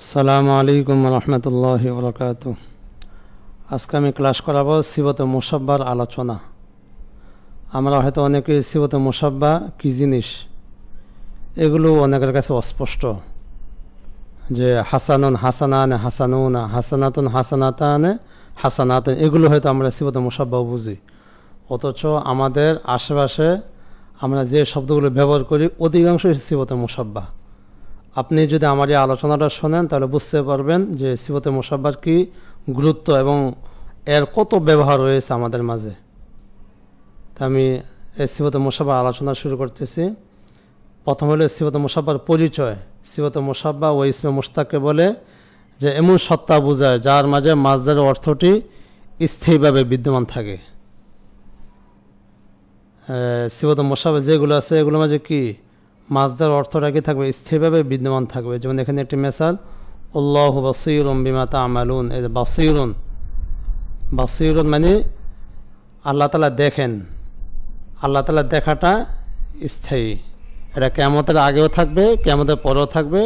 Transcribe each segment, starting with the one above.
আসসালামু আলাইকুম রহমতুল্লাহি ওয়া বারাকাতুহু। আজকে আমি ক্লাস করাবো সিফাতে মুসাব্বার আলোচনা। আমরা হয়তো অনেকে সিফাতে মুসাব্বা কী জিনিস এগুলো অনেকের কাছে অস্পষ্ট, যে হাসানুন হাসানান হাসানুন হাসানাতুন হাসানাতান হাসানাতুন এগুলো হয়তো আমরা সিফাতে মুসাব্বা বুঝি, অথচ আমাদের আশেপাশে আমরা যে শব্দগুলো ব্যবহার করি অধিকাংশই সিফাতে মুসাব্বা। আপনি যদি আমার এই আলোচনাটা শোনেন তাহলে বুঝতে পারবেন যে সিফাতে মুসাব্বার কি গুরুত্ব এবং এর কত ব্যবহার রয়েছে আমাদের মাঝে। তা আমি এই সিফাতে মুসাব্বার আলোচনা শুরু করতেছি। প্রথম হলো সিফাতে মুসাব্বার পরিচয়। সিফাতে মুসাব্বা ও ইসমে মুশতাককে বলে যে এমন সত্তা বোঝায় যার মাঝে মাজদারের অর্থটি স্থায়ীভাবে বিদ্যমান থাকে। সিফাতে মুসাব্বা যেগুলো আছে এগুলোর মাঝে কি মাজদার অর্থটা কি থাকবে, স্থিরভাবে বিদ্যমান থাকবে। যেমন এখানে একটি মেসাল, আল্লাহু বাসীরুন বিমা তা'মালুন। এই যে বাসীরুন, বাসীরুন মানে আল্লাহ তাআলা দেখেন। আল্লাহ তাআলা দেখাটা স্থায়ী, এটা কিয়ামতের আগেও থাকবে, কিয়ামতের পরেও থাকবে,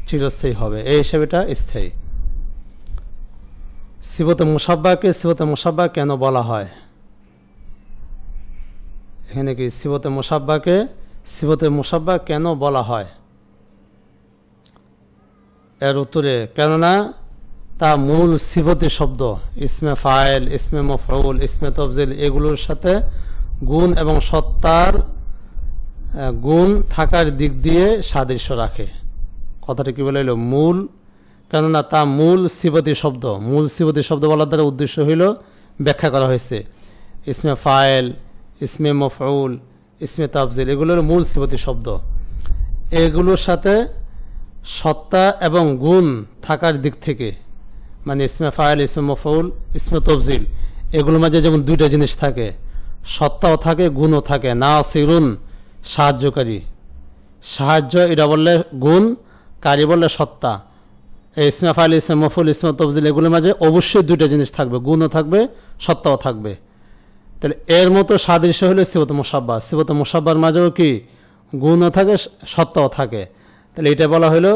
চিরস্থায়ী হবে, এই হিসেবে এটা স্থায়ী। সিফাতে মুসাব্বাকে সিফাতে মুসাব্বা কেন বলা হয়? এখানে কি সিফাতে মুসাব্বাকে সিফাতে মুসাব্বা কেন বলা হয়? এর উত্তরে, কেননা তা মূল সিফাতি শব্দ ইসমে ফাইল, ইসমে মফউল, ইসমে তফজিল এগুলোর সাথে গুণ এবং সত্তার গুণ থাকার দিক দিয়ে সাদৃশ্য রাখে। কথাটা কি বলে হইল মূল, কেননা তা মূল সিফাতি শব্দ। মূল সিফাতি শব্দ বলার দ্বারা উদ্দেশ্য হইল ব্যাখ্যা করা হয়েছে ইসমে ফাইল, ইসমে মফউল, ইসমে তাফজিল এগুলোর মূল সিফাতি শব্দ। এগুলোর সাথে সত্তা এবং গুণ থাকার দিক থেকে, মানে ইসমে ফাইল, ইসমে মফউল, ইসমে তফজিল এগুলোর মাঝে যেমন দুইটা জিনিস থাকে, সত্তাও থাকে, গুণও থাকে। নাসিরুন সাহায্যকারী, সাহায্য এটা বললে গুণ, কারি বললে সত্তা। এই ইসমে ফাইল, ইসমে মফউল, ইসমে তফজিল এগুলোর মাঝে অবশ্যই দুইটা জিনিস থাকবে, গুণও থাকবে, সত্তাও থাকবে। তাহলে এর মতো সাদৃশ্য হলো সিফাতে মুসাব্বা। সিফাতে মুসাব্বার মাঝেও কি গুণও থাকে, সত্তাও থাকে। তাহলে এটা বলা হলো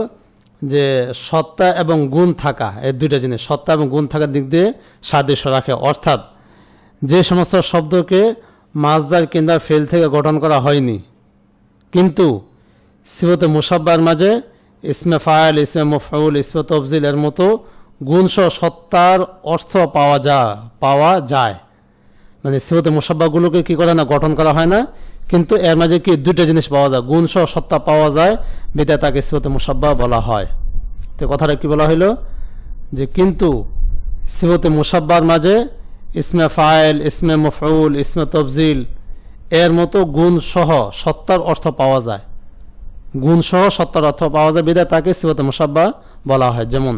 যে সত্তা এবং গুণ থাকা, এই দুইটা জিনিস সত্তা এবং গুণ থাকার দিক দিয়ে সাদৃশ্য রাখে। অর্থাৎ যে সমস্ত শব্দকে মাজদার কিংবা ফেল থেকে গঠন করা হয়নি, কিন্তু সিফাতে মুসাব্বার মাঝে ইসমে ফাইল, ইসমে মফউল, ইসমে তফজিল এর মতো গুণসহ সত্তার অর্থ পাওয়া যায়। মানে সিফাতে মুসাব্বাগুলোকে কি করে না, গঠন করা হয় না, কিন্তু এর মাঝে কি দুইটা জিনিস পাওয়া যায়, গুণ সহ সত্তা পাওয়া যায়, বিধায় তাকে সিফাতে মুসাব্বা বলা হয়। তো কথাটা কি বলা হইল যে কিন্তু সিফাতে মুসাব্বার মাঝে ইসমে ফাইল, ইসমে মফউল, ইসমে তফজিল এর মতো গুণ সহ সত্তার অর্থ পাওয়া যায়, গুণ সহ সত্তার অর্থ পাওয়া যায়, বিধায় তাকে সিফাতে মুসাব্বা বলা হয়। যেমন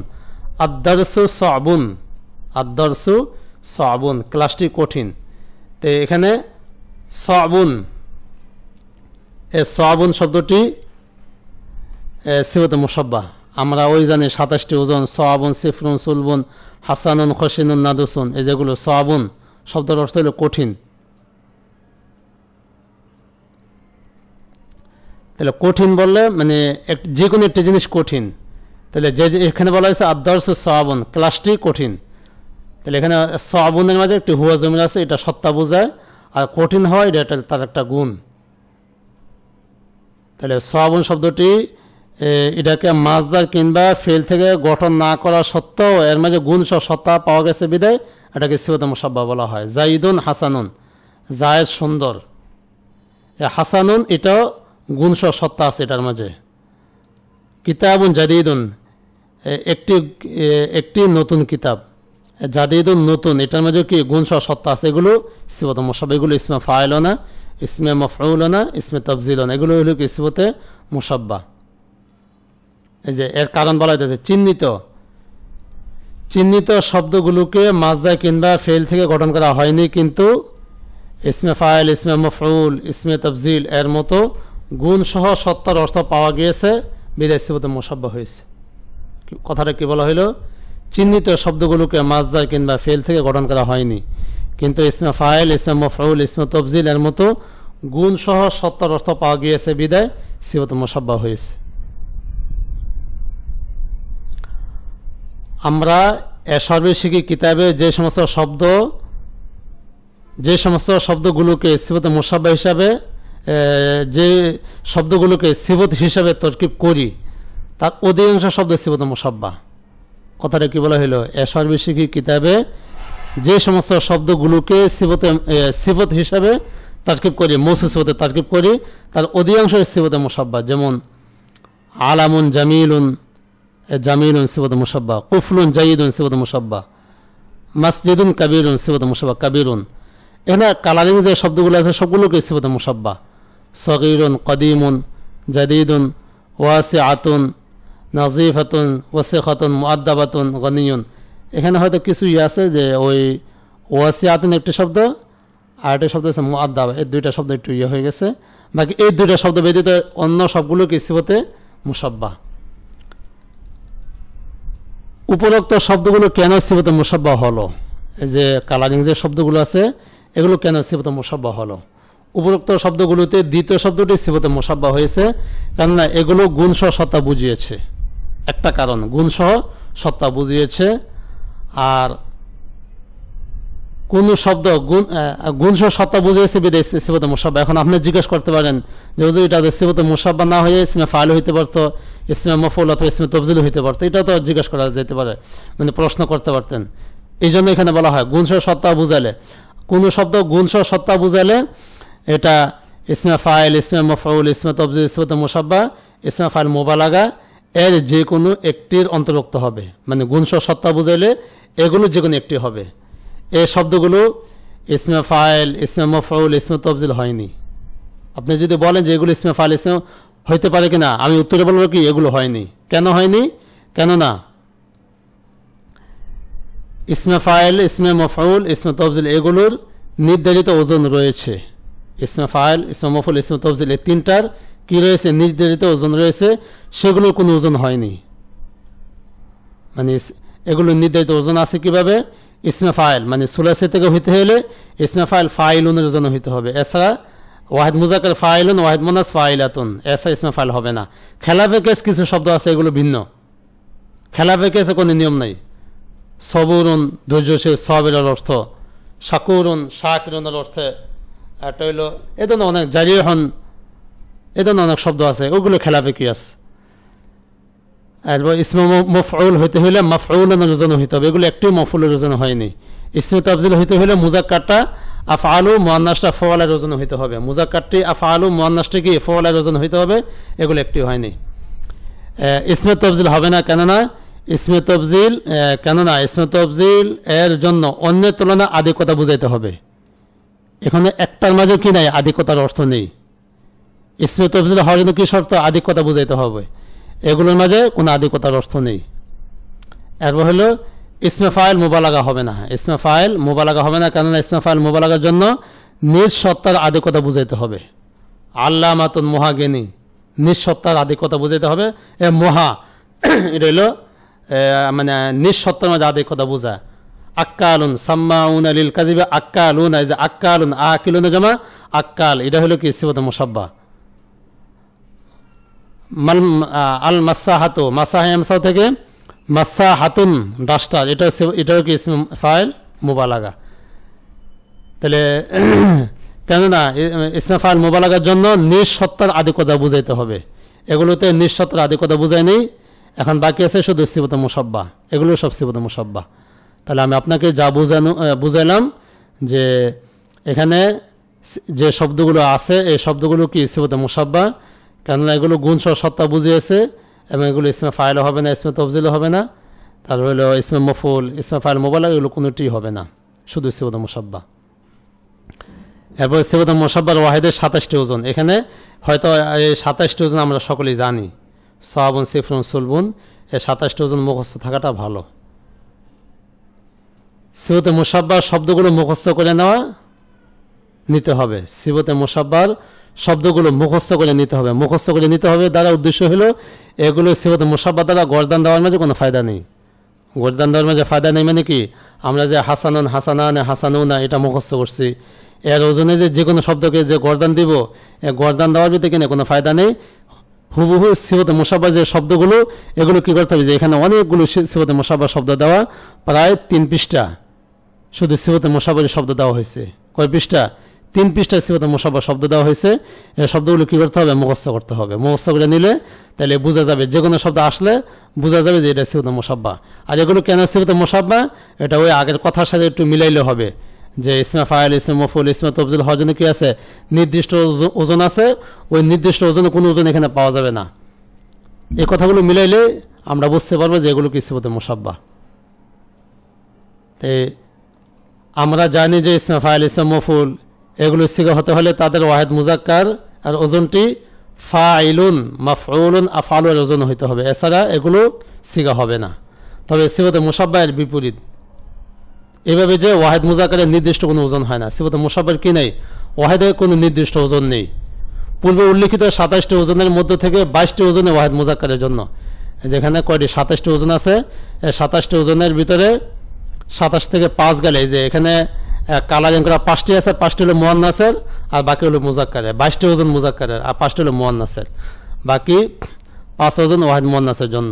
আদ-দারসু সা'বুন, আদ-দারসু সা'বুন ক্লাসটি কঠিন। তো এখানে সা'বুন, এই সা'বুন শব্দটি সিফাতে মুসাব্বা। আমরা ওই জানি 27টি ওজন, সা'বুন, সিফরুন, সুলবুন, হাসানুন, খসিনুন, নাদুসুন, এই যেগুলো সা'বুন শব্দের অর্থ হলো কঠিন। তাহলে কঠিন বললে মানে যে কোনো একটা জিনিস কঠিন। তাহলে যে এখানে বলা হয়েছে আদ-দারসু সা'বুন ক্লাসটি কঠিন। তাহলে এখানে সা'বুনের মাঝে একটি হুয়া জমির আছে, এটা সত্তা বোঝায়, আর কঠিন হয় এটা তার একটা গুণ। তাহলে সা'বুন শব্দটি এটাকে মাজদার কিংবা ফেল থেকে গঠন না করা সত্ত্বেও এর মাঝে গুণ সহ সত্তা পাওয়া গেছে বিধায় এটাকে সিফাতে মুসাব্বা বলা হয়। জাইদুন হাসানুন, জায়েদ সুন্দর, হাসানুন এটাও গুণ সহ সত্তা আছে এটার মাঝে। কিতাবুন জাদিদুন, একটি নতুন কিতাব, জাদিদুন নতুন, এটার মাঝে কি গুণ সহ সত্তা আছে, এগুলো সিফাতে মুসাব্বা। এগুলো ইসমে ফাইল না, ইসমে মফউল না, ইসমে তফজিল না, এগুলো হলো কি সিফাতে মুসাব্বা। এই যে এর কারণ বলা হয়েছে চিহ্নিত শব্দগুলোকে মাজদা কিংবা ফেল থেকে গঠন করা হয়নি, কিন্তু ইসমে ফাইল, ইসমে মফউল, ইসমে তফজিল এর মতো গুণ সহ সত্তার অর্থ পাওয়া গিয়েছে, বিধায় সিফাতে মুসাব্বা হয়েছে। কথাটা কি বলা হইল, চিহ্নিত শব্দগুলোকে মাজদার কিংবা ফেল থেকে গঠন করা হয়নি, কিন্তু ইসমে ফাইল, ইসমে মফউল, ইসমে তফজিল এর মতো গুণ সহ সত্তার অর্থ পাওয়া গিয়েছে, বিধায় সিফাতে মুসাব্বা হয়েছে। আমরা সর্বশিক্ষী কিতাবে যে সমস্ত শব্দগুলোকে সিফতে মুসাব্বা হিসাবে যে শব্দগুলোকে সিফত হিসাবে তরকিব করি তার অধিকাংশ শব্দ সিফতে মুসাব্বা। কথাটা কি বলা হলো? সর্বশিক্ষী কিতাবে যে সমস্ত শব্দগুলোকে সিফত হিসাবে তারকিব করি, মৌসুফ সিফতে তারকিব করি, তার অধিকাংশ সিফতে মুসাব্বা। যেমন আলামুন জামিলুন, জামিলুন সিফতে মুসাব্বা, কুফলুন জাইদুন সিফতে মুসাব্বা, মসজিদুন কাবীরুন সিফতে মুসাব্বা, কাবীরুন। এখানে কালারিং যে শব্দগুলো আছে সবগুলোকে সিফতে মুসাব্বা। সগীরুন, কদিমুন, জাদিদুন, ওয়াসিআতুন, নাজিফাতুন, ওয়াসিখাতুন, মুআদ্দাবাতুন, গনিয়ুন। এখানে হয়তো কিছু আছে যে ওই ওয়াসিআতুন একটি শব্দ আর একটা শব্দ আছে মুআদ্দাবা, এই দুইটা শব্দ একটু হয়ে গেছে। বাকি এই দুইটা শব্দ ব্যতীত অন্য সবগুলোকে সিফতে মুসাব্বা। উপরোক্ত শব্দগুলো কেন সিফতে মুসাব্বা হলো? এই যে কালারিং যে শব্দগুলো আছে এগুলো কেন সিফতে মুসাব্বা হলো? উপরোক্ত শব্দগুলোতে দ্বিতীয় শব্দটি সিফতে মুসাব্বা হয়েছে কেননা এগুলো গুণসহ সত্তা বুঝিয়েছে। একটা কারণ, গুণসহ সত্তা বুঝিয়েছে। আর কোন শব্দ গুণসহ সত্তা বুঝিয়েছে বিদেশ সিফতে মুসাব্বা। এখন আপনি জিজ্ঞেস করতে পারেন যে এটা সিফতে মুসাব্বা না হয়ে ইসমে ফাইল হইতে পারতো, ইসমে মফউল অথবা ইসমে তফজিল হইতে পারতো, এটা তো জিজ্ঞেস করা যেতে পারে, মানে প্রশ্ন করতে পারতেন। এই জন্য এখানে বলা হয় গুণসহ সত্তা বুঝালে, কোন শব্দ গুণসহ সত্তা বুঝালে এটা ইসমে ফাইল, ইসমে মফউল, ইসমে তফজিল, সিফতে মুসাব্বা, ইসমে ফাইল, মুবালাগা এর যে কোনো একটির অন্তর্ভুক্ত হবে। মানে গুণসহ সত্তা বুঝাইলে এগুলো যে কোনো একটি হবে। এই শব্দগুলো ইসমে ফাইল, ইসমে মফউল, ইসমে তফজিল হয়নি। আপনি যদি বলেন যে এগুলো ইসমে ফাইল, ইসমে হইতে পারে কিনা, আমি উত্তরে বলবো কি এগুলো হয়নি। কেন হয়নি? কেননা ইসমে ফাইল, ইসমে মফউল, ইসমে তফজিল এগুলোর নির্ধারিত ওজন রয়েছে। ইসমে ফাইল, ইসমে মফউল, ইসমে তফজিল এই তিনটার কি রয়েছে? নির্ধারিত ওজন রয়েছে, সেগুলোর কোনো ওজন হয়নি। মানে এগুলো নির্ধারিত ওজন আছে কিভাবে? ইসমে ফাইল মানে সুলাসি থেকে হইতে হলে ইসমে ফাইল ফাইলুনের জন্য হইতে হবে। এছাড়া ওয়াহিদ মুজাক্কার ফাইলুন, ওয়াহিদ মুনাস ফাইলাতুন, এছাড়া ইসমে ফাইল হবে না। খেলাফে কেস কিছু শব্দ আছে এগুলো ভিন্ন। খেলাফে কেসে কোনো নিয়ম নাই। সবুরুন ধৈর্যশীল, সবের অর্থ, শাকুরুন শাকিরুনের অর্থে একটা হইল, এ ধরনের অনেক জারিহন, এ ধরনের অনেক শব্দ আছে, ওগুলো খেলাফে কিয়াস। এরপর ইসমে মফউল হইতে হইলে মাফউলের ওজন হইতে হবে, এগুলো একটি মফউলের ওজন হয়নি। ইসমে তাফজিল হইতে হইলে মুজাক্কারটা আফআলু, মুআন্নাসটা ফাওয়ালের ওজন হইতে হবে। মুজাক্কারটি আফআলু, মুআন্নাসটি কি ফাওয়ালের ওজন হইতে হবে, এগুলো একটি হয়নি। ইসমে তাফজিল হবে না কেননা ইসমে তাফজিল এর জন্য অন্যের তুলনায় আধিক্যতা বুঝাইতে হবে। এখানে একটার মাঝে কি নাই? আধিক্যতার অর্থ নেই। ইসমে তাফজিল হওয়ার জন্য কি শর্ত? আধিক্যতা বুঝাইতে হবে। এগুলোর মাঝে কোনো আধিক্যতার অর্থ নেই। এরপর হলো ইসমে ফাইল মুবালাগা হবে না। ইসমে ফাইল মুবালাগা হবে না কেননা ইসমে ফাইল মুবালাগার জন্য নিজ সত্তার আধিক্যতা বুঝাইতে হবে। আল্লামাতুন মুহাগিনী, নিজ সত্তার আধিক্যতা বুঝাইতে হবে। মহা এটা হইল মানে নিজ সত্তার মাঝে আধিক্যতা বোঝায়। আক্কালুন সাম্মাউন লিল কাযিবি, আক্কালুন এই যে আক্কালুন, আকিলুন জামা আক্কাল, এটা হলো কি সিফাতে মুসাব্বা। আল মাসাহাতু, মাসাহামসাও থেকে মাসাহাতুন ডাস্টার, এটাও কি ইসমে ফাইল মুবালাগা। তাহলে কেননা ইসমে ফাইল মুবালাগার জন্য নিজ সত্তার আধিক্যতা বুঝাইতে হবে। এগুলোতে নিজ সত্তার আধিক্যতা বুঝাই নেই। এখন বাকি আছে শুধু সিফাতে মুসাব্বা, এগুলো সব সিফাতে মুসাব্বা। তাহলে আমি আপনাকে যা বুঝাইলাম যে এখানে যে শব্দগুলো আছে এই শব্দগুলো কি সিফাতে মুসাব্বা, কেননা এগুলো গুণসহ সত্তা বুঝিয়েছে এবং এগুলো ইসমে ফাইল হবে না, ইসমে তফজিল হবে না। তারপর হলো ইসমে মফউল, ইসমে ফাইল মুবালাগা, এগুলো কোনোটি হবে না, শুধু সিফাতে মুসাব্বা। এরপর সিফাতে মুসাব্বার ওয়াহিদের 27টি ওজন। এখানে হয়তো এই 27টি ওজন আমরা সকলেই জানি, সাবুন সিফরুন সুলবুন, এই 27টি ওজন মুখস্থ থাকাটা ভালো। সিফাতে মুসাব্বার শব্দগুলো মুখস্থ করে নিতে হবে। সিফাতে মুসাব্বার শব্দগুলো মুখস্থ করে নিতে হবে। মুখস্থ করে নিতে হবে দ্বারা উদ্দেশ্য হলো এগুলো সিফাতে মুসাব্বা দ্বারা গর্দান দেওয়ার মাঝে কোনো ফায়দা নেই। গর্দান দেওয়ার মাঝে ফায়দা নেই মানে কি, আমরা যে হাসানুন হাসানান হাসানুনা এটা মুখস্থ করছি, এর ওজনে যে কোনো শব্দকে যে গর্দান দিব, গর্দান দেওয়ার ভিতরে কিনা কোনো ফায়দা নেই। হুবহু সিফাতে মুশাব্বাহ যে শব্দগুলো এগুলো কি করতে হবে যে এখানে অনেকগুলো সিফাতে মুশাব্বাহ শব্দ দেওয়া, প্রায় 3 পৃষ্ঠা শুধু সিফাতে মুশাব্বাহের শব্দ দেওয়া হয়েছে। কয় পৃষ্ঠা? 3 পৃষ্ঠা সিফাতে মুশাব্বাহ শব্দ দেওয়া হয়েছে। এই শব্দগুলো কি করতে হবে? মুখস্থ করতে হবে। মুখস্থ করে নিলে তাহলে বোঝা যাবে, যে কোনো শব্দ আসলে বোঝা যাবে যে এটা সিফাতে মুশাব্বাহ। আর এগুলো কেন সিফাতে মুশাব্বাহ, এটা ওই আগের কথার সাথে একটু মিলাইলে হবে যে ইসমে ফাইল, ইসমে মফউল, ইসমে তফজিল হওয়ার জন্য কি আছে? নির্দিষ্ট ওজন আছে। ওই নির্দিষ্ট ওজনে কোনো ওজন এখানে পাওয়া যাবে না। এই কথাগুলো মিলাইলে আমরা বুঝতে পারবো যে এগুলো কি সিফাতে মুশাব্বাহ। আমরা জানি যে ইসমে ফাইল, ইসমে মফউল এগুলো সিগা হতে হলে তাদের ওয়াহিদ মুজাক্কার আর ওজনটি ফাইলুন, মাফউলুন, আফআলুর ওজন হইতে হবে, এছাড়া এগুলো সিগা হবে না। তবে সিফাতে মুশাব্বাহের বিপরীত, এভাবে যে ওয়াহিদ মুজাক্কারের নির্দিষ্ট কোনো ওজন হয় না। সিফাতে মুশাব্বাহের কি নেই? ওয়াহিদের কোনো নির্দিষ্ট ওজন নেই। পূর্বে উল্লিখিত 27টি ওজনের মধ্য থেকে 22টি ওজনে ওয়াহিদ মুজাক্কারের জন্য, যেখানে কয়টি 27টি ওজন আছে, এই 27টি ওজনের ভিতরে 27 থেকে 5 গেলে যে এখানে কালারিং করা 5টি আছে, 5টি হলো মুয়ান্নাসের আর বাকি হলো মুজাক্কারের। 22টি ওজন মুজাক্কারের আর 5টি হলো মুয়ান্নাসের, বাকি 5 ওজন ওয়াহিদ মুয়ান্নাসের জন্য।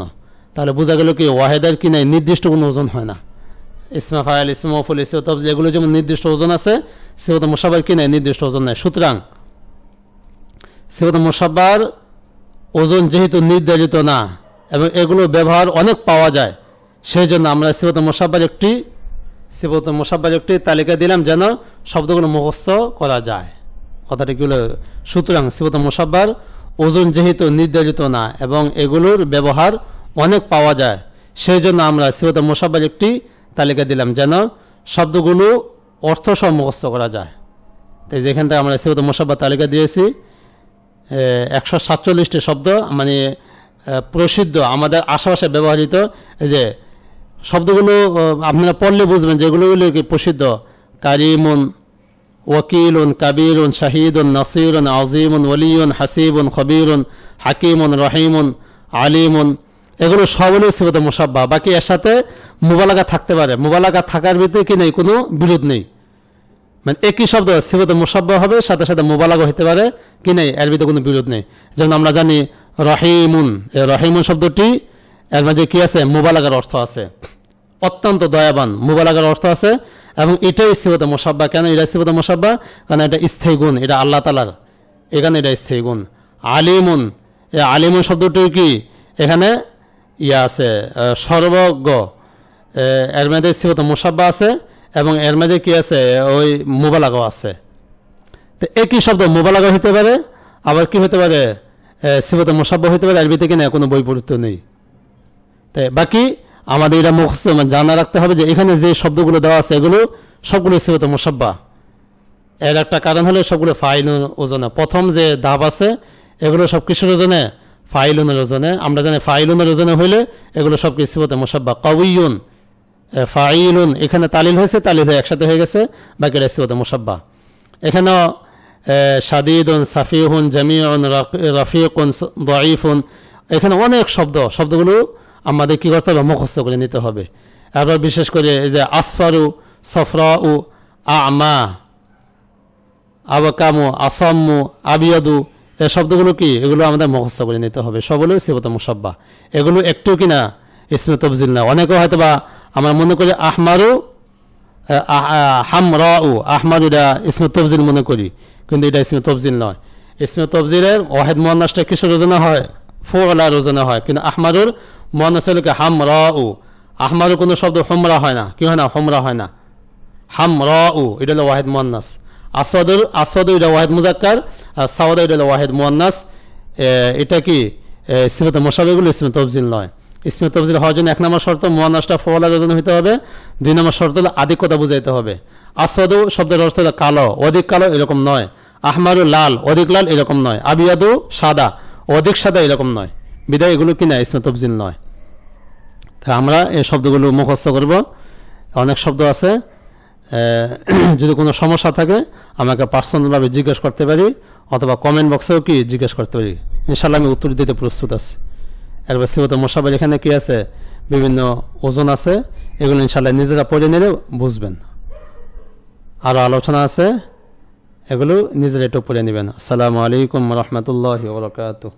তাহলে বোঝা গেল কি ওয়াহিদের কি নাই? নির্দিষ্ট কোনো ওজন হয় না। ইসমে ফাইল, ইসমে মফউল, ইসমে তফজিল এগুলো যেমন নির্দিষ্ট ওজন আছে, সিফাতে মুশাব্বাহের কি নাই? নির্দিষ্ট ওজন নাই। সুতরাং সিফাতে মুশাব্বাহর ওজন যেহেতু নির্ধারিত না এবং এগুলো ব্যবহার অনেক পাওয়া যায়, সেই জন্য আমরা সিফাতে মুশাব্বাহের একটি তালিকা দিলাম যেন শব্দগুলো মুখস্থ করা যায়। কথাটা কি হলো? সুতরাং সিফাতে মুশাব্বাহর ওজন যেহেতু নির্ধারিত না এবং এগুলোর ব্যবহার অনেক পাওয়া যায়, সেই জন্য আমরা সিফাতে মুশাব্বাহের একটি তালিকা দিলাম যেন শব্দগুলো অর্থ সহ মুখস্থ করা যায়। তাই যেখান থেকে আমরা সিফাতে মুশাব্বাহ তালিকা দিয়েছি 147টি শব্দ, মানে প্রসিদ্ধ আমাদের আশেপাশে ব্যবহৃত যে শব্দগুলো আপনারা পড়লে বুঝবেন যেগুলো কি প্রসিদ্ধ: কারিমুন, ওয়াকিলুন, কাবীরুন, শাহিদুন, নাসিরুন, আজিমুন, ওয়ালিউন, হাসিবুন, খবীরুন, হাকিমুন, রহিমুন, আলিমুন, এগুলো সব হলো সিফাতে মুশাব্বাহ। বাকি এর সাথে মুবালাগা থাকতে পারে, মুবালাগা থাকার ভিতরে কি নেই? কোনো বিরোধ নেই। মানে একই শব্দ সিফাতে মুশাব্বাহ হবে, সাথে সাথে মুবালাগা হতে পারে, কি নেই? এর ভিতরে কোনো বিরোধ নেই। যেমন আমরা জানি রহিমুন, এই রহিমুন শব্দটি এর মাঝে কি আছে? মুবালাগার অর্থ আছে, অত্যন্ত দয়াবান, মুবালাগার অর্থ আছে এবং এটাই সিফাতে মুশাব্বাহ। কেন এটা সিফাতে মুশাব্বাহ? কারণ এটা স্থায়ী গুণ, এটা আল্লাহ তাআলার, এখানে এটা স্থায়ী গুণ। আলিমুন, এই আলিমুন শব্দটি কি? এখানে আছে সর্বজ্ঞ, এর মধ্যে সিফাতে মুশাব্বাহ আছে এবং এর মধ্যে কি আছে? ওই মুবালাগাও আছে। তো একই শব্দ মুবালাগা হতে পারে, আবার কি হতে পারে? সিফাতে মুশাব্বাহ হতে পারে, এর ভিতরে কিনা কোনো বৈপরীত্য নেই। তাই বাকি আমাদের এটা মুখস্থ জানা রাখতে হবে যে এখানে যে শব্দগুলো দেওয়া আছে এগুলো সবগুলো সিফাতে মুশাব্বাহ। এর একটা কারণ হলো সবগুলো ফাইল ওজনে। প্রথম যে ধাপ আছে এগুলো সব কিসের ওজনে? ফাইলুনের ওজনে। আমরা জানি ফাইলুনের ওজনে হইলে এগুলো সব কিছু সিফাতে মুশাব্বাহ। কাউইয়ুন, ফাইলুন, এখানে তালিল হয়েছে, তালিল হয়ে একসাথে হয়ে গেছে, বাকিটা সিফাতে মুশাব্বাহ। এখানেও শাদীদুন, সাফিহুন, জামিউন, রাফিকুন, দাঈফুন, এখানে অনেক শব্দগুলো আমাদের কি করতে হবে? মুখস্থ করে নিতে হবে। এবার বিশেষ করে এই যে আসফারু, সফরাউ, আমা, আবকামু, আসাম্মু, আবিয়াদু, এই শব্দগুলো কি? এগুলো আমাদের মুখস্থ করে নিতে হবে। সবগুলো সিফাতে মুশাব্বাহ। এগুলো একটু কিনা ইসমে তফজিল না। অনেকে হয়তো বা আমরা মনে করি আহমারু, হামরাউ, আহমারু এটা ইসমে তফজিল মনে করি, কিন্তু এটা ইসমে তফজিল নয়। ইসমে তফজিলের ওয়াহিদ মুয়ান্নাসটা কিসের ওজনে হয়? ফুলার ওজনে হয়। কিন্তু আহমারুর মুয়ান্নাস হলো কি? হামরাউ। আহমারু কোনো শব্দ হুমরা হয় না, কি হয় না? হুমরা হয় না। হামরাউ এটা হলো ওয়াহিদ মুয়ান্নাস। আসওয়াদু এটা ওয়াহিদ মুজাক্কার, আর সাওয়াদা এটা হলো ওয়াহিদ মুয়ান্নাস। এটা কি সিফাতে মুশাব্বাহ? এগুলো ইসমে তফজিল নয়। ইসমে তফজিল হওয়ার জন্য 1 নম্বর শর্ত মুয়ান্নাসটা ফুলার ওজনে হতে হবে। 2 নম্বর শর্ত হলো আধিক্যতা বুঝাইতে হবে। আসওয়াদু শব্দের অর্থ হলো কালো, অধিক কালো, এরকম নয়। আহমারু লাল, অধিক লাল, এরকম নয়। আবিয়াদু সাদা, অধিক সাদা, এরকম নয়। বিদায় এগুলো কিনা ইসমে তফজিল নয়। তা আমরা এই শব্দগুলো মুখস্থ করব। অনেক শব্দ আছে, যদি কোনো সমস্যা থাকে আমাকে পার্সোনালভাবে জিজ্ঞেস করতে পারি, অথবা কমেন্ট বক্সেও কি জিজ্ঞেস করতে পারি। ইনশাআল্লাহ আমি উত্তর দিতে প্রস্তুত আছি। এরপর সিফাতে মুশাব্বাহ এখানে কি আছে? বিভিন্ন ওজন আছে, এগুলো ইনশাআল্লাহ নিজেরা পড়ে নিলে বুঝবেন। আরও আলোচনা আছে, এগুলো নিজেরা একটু পড়ে নেবেন। আসসালামু আলাইকুম ওয়া রাহমাতুল্লাহি ওয়া বারাকাতুহু।